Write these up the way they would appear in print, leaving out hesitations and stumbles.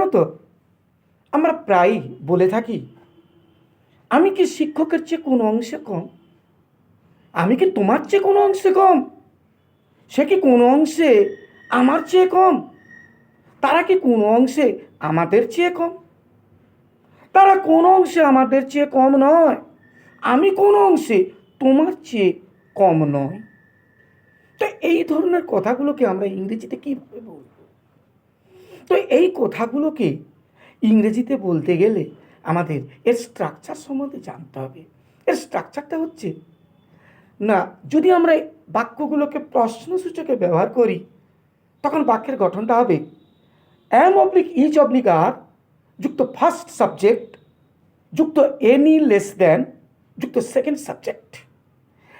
জানো তো, আমরা প্রায়ই বলে থাকি, আমি কি শিক্ষকের চেয়ে কোনো অংশে কম? আমি কি তোমার চেয়ে কোনো অংশে কম? সে কি কোনো অংশে আমার চেয়ে কম? তারা কি কোনো অংশে আমাদের চেয়ে কম? তারা কোনো অংশে আমাদের চেয়ে কম নয়, আমি কোনো অংশে তোমার চেয়ে কম নয়। তো এই ধরনের কথাগুলোকে আমরা ইংরেজিতে কীভাবে বলবো? তো এই কথাগুলোকে ইংরেজিতে বলতে গেলে আমাদের এর স্ট্রাকচার সম্বন্ধে জানতে হবে। এর স্ট্রাকচারটা হচ্ছে, না, যদি আমরা বাক্যগুলোকে প্রশ্নসূচকে ব্যবহার করি, তখন বাক্যের গঠনটা হবে অ্যাম অবলিক ইচ অবলিক আর যুক্ত ফার্স্ট সাবজেক্ট যুক্ত এনি লেস দেন যুক্ত সেকেন্ড সাবজেক্ট।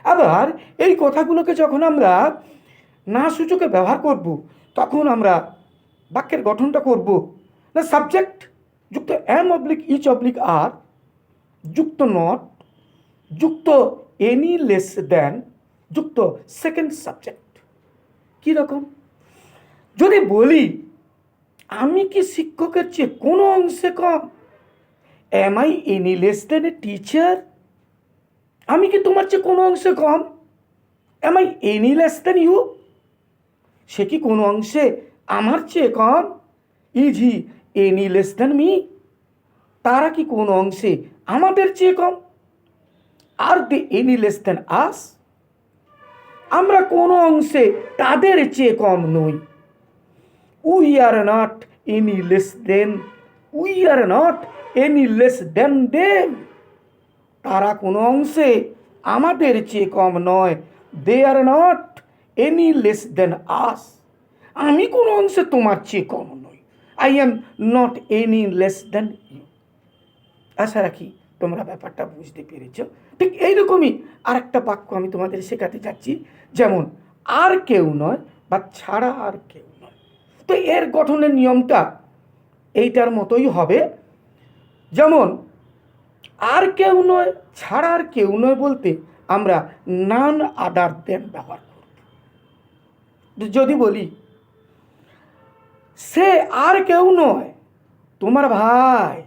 আবার এই কথাগুলোকে যখন আমরা না সূচকে ব্যবহার করব, তখন আমরা বাক্যের গঠনটা করব না সাবজেক্ট যুক্ত অ্যাম অবলিক ইচ অবলিক আর যুক্ত নট যুক্ত এনি লেস দেন যুক্ত সেকেন্ড সাবজেক্ট। কীরকম? যদি বলি আমি কি শিক্ষকের চেয়ে কোনো অংশে কম? Am I any less than a teacher? আমি কি তোমার চেয়ে কোনো অংশে কম? Am I any less than you? সে কি কোনো অংশে আমার চেয়ে কম? Is he any less than me? তারা কি কোনো অংশে আমাদের চেয়ে কম? আর দে এনি লেস দেন আস? আমরা কোনো অংশে তাদের চেয়ে কম নই। We are not any less than, we are not any less than them. তারা কোনো অংশে আমাদের চেয়ে কম নয়। They are not any less than us. আমি কোনো অংশে তোমার চেয়ে কম নই। I am not any less than you. আশা রাখি তোমরা ব্যাপারটা বুঝতে পেরেছ। ঠিক এইরকমই আরেকটা বাক্য আমি তোমাদের শেখাতে যাচ্ছি, যেমন আর কেউ নয় বা ছাড়া আর কেউ নয়। তো এর গঠনের নিয়মটা এইটার মতোই হবে। যেমন আর কেউ নয় ছাড়া আর কেউ নয় বলতে আমরা নান আদার দেন ব্যবহার করব। যদি বলি সে আর কেউ নয় তোমার ভাই,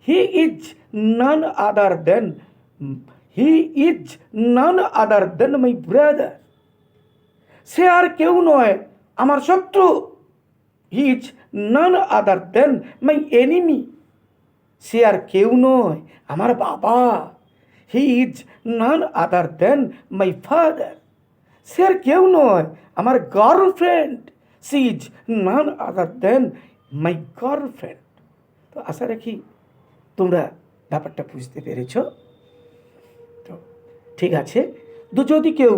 he is none other than, he is none other than my brother. সে আর কেউ নয় আমার শত্রু, হি is none other than my enemy. সে আর কেউ নয় আমার বাবা, হি is none other than my father. সে আর কেউ নয় আমার girlfriend, she is none other than my girlfriend. তো আশা রাখি তোমরা ব্যাপারটা বুঝতে পেরেছ। তো ঠিক আছে, তো যদি কেউ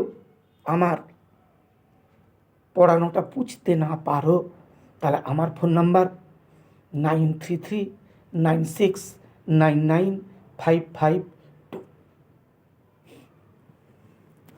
আমার পড়ানোটা বুঝতে না পারো, তাহলে আমার ফোন নাম্বার 9339699555